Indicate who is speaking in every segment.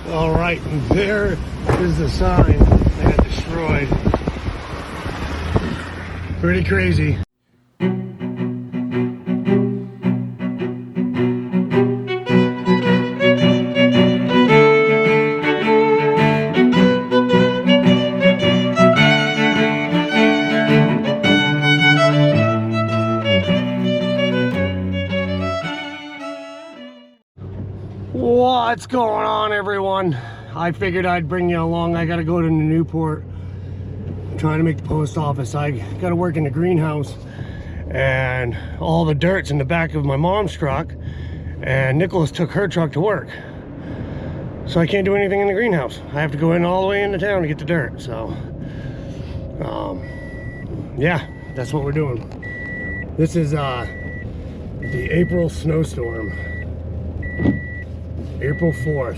Speaker 1: All right, and there is the sign that got destroyed. Pretty crazy. What's going on, everyone? I figured I'd bring you along. I gotta go to Newport. I'm trying to make the post office. I gotta work in the greenhouse, and all the dirt's in the back of my mom's truck, and Nicholas took her truck to work. So I can't do anything in the greenhouse. I have to go in all the way into town to get the dirt. So, yeah, that's what we're doing. This is the April snowstorm. April 4th,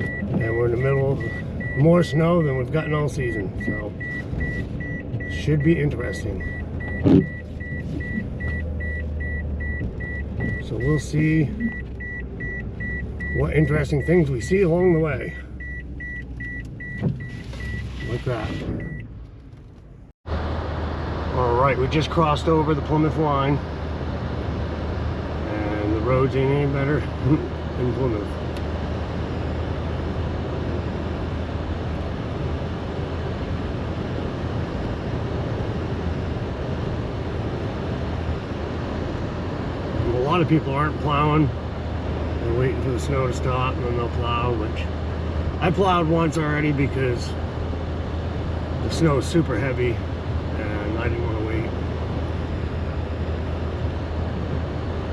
Speaker 1: and we're in the middle of more snow than we've gotten all season, so should be interesting. So we'll see what interesting things we see along the way. Like that. All right, we just crossed over the Plymouth line, and the roads ain't any better in Plymouth. A lot of people aren't plowing. They're waiting for the snow to stop and then they'll plow, which I plowed once already because the snow is super heavy and I didn't want to wait.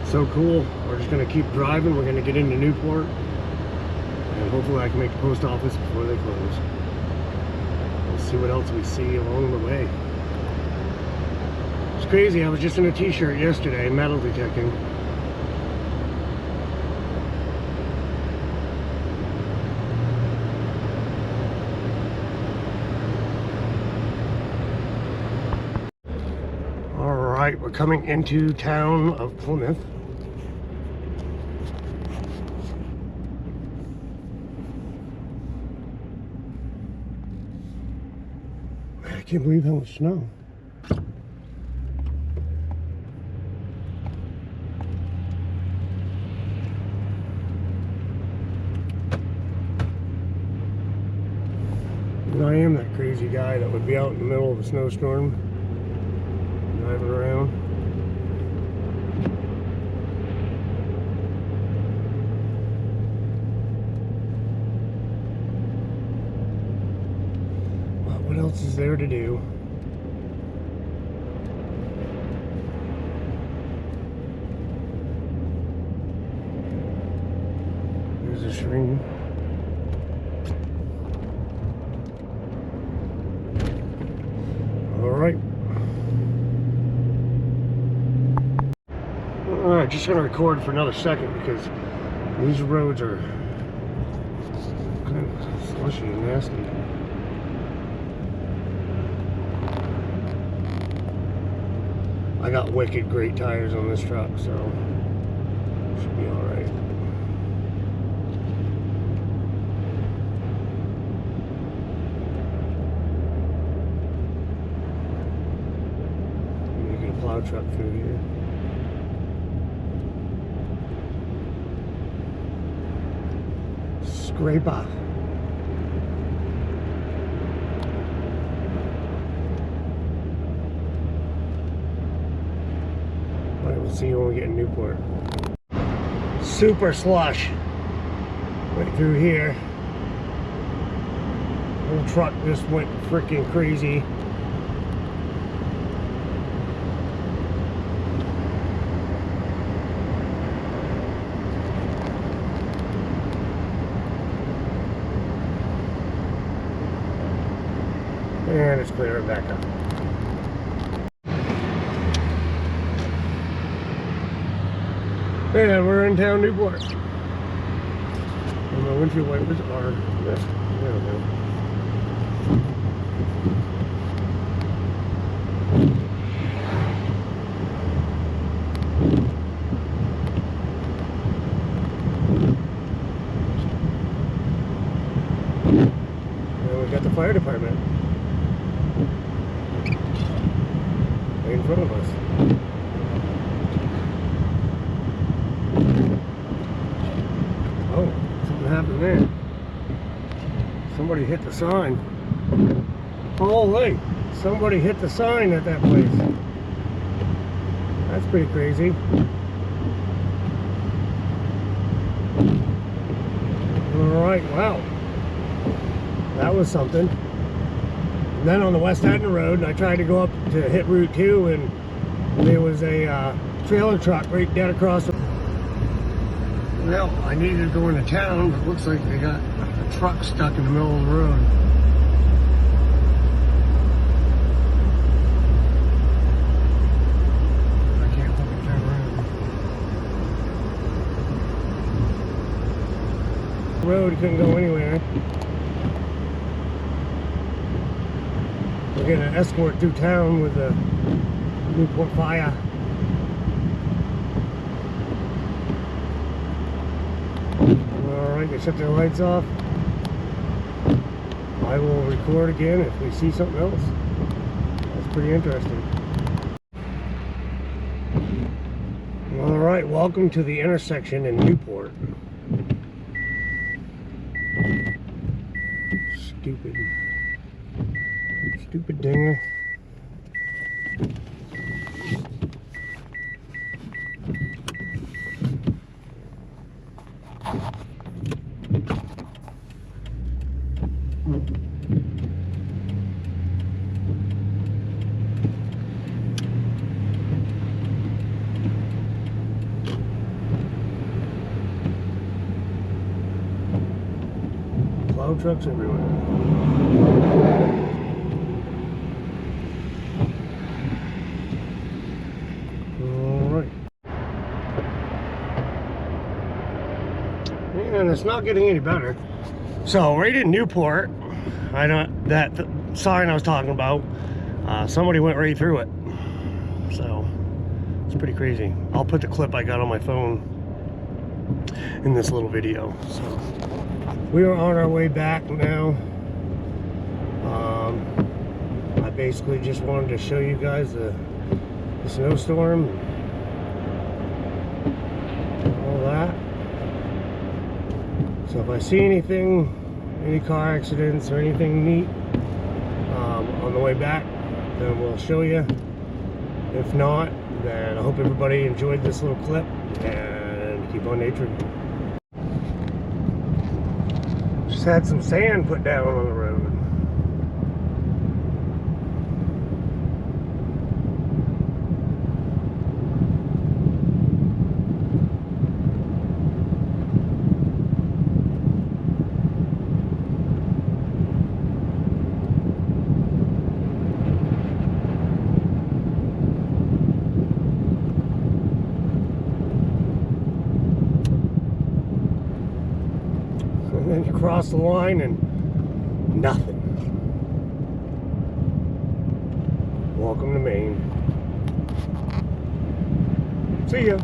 Speaker 1: So cool. We're just going to keep driving. We're going to get into Newport, and hopefully I can make the post office before they close. We'll see what else we see along the way. It's crazy. I was just in a t-shirt yesterday, metal detecting. All right, we're coming into town of Plymouth. I can't believe how much snow. And I am that crazy guy that would be out in the middle of a snowstorm, driving around. What else is there to do? There's a stream. All right. All right, just gonna record for another second because these roads are kind of slushy and nasty. I got wicked great tires on this truck, so should be all right. I'm gonna get a plow truck through here. Scraper. We'll see you when we get in Newport. Super slush right through here. Whole truck just went freaking crazy. And it's clearing back up. And we're in town, Newport. And my windshield wipers are, there we go. got the fire department right in front of us. Oh, something happened there. Somebody hit the sign. Holy, somebody hit the sign at that place. That's pretty crazy. Alright, wow. That was something. And then on the West Etna Road, I tried to go up to hit Route 2, and there was a trailer truck right dead across the... Well, I needed to go into town, but it looks like they got a truck stuck in the middle of the road. I can't fucking turn around. The road couldn't go anywhere. We're getting an escort through town with the Newport Fire. Alright, they shut their lights off. I will record again if we see something else. That's pretty interesting. Alright, welcome to the intersection in Newport. Stupid dinger. Plow trucks everywhere. And it's not getting any better. So right in Newport, I know that sign I was talking about, somebody went right through it. So it's pretty crazy. I'll put the clip I got on my phone in this little video. So we are on our way back now. I basically just wanted to show you guys the snowstorm, all that. So if I see anything, any car accidents or anything neat on the way back, then we'll show you. If not, then I hope everybody enjoyed this little clip, and keep on naturing. Just had some sand put down on the road. And then you cross the line and nothing. Welcome to Maine. See ya.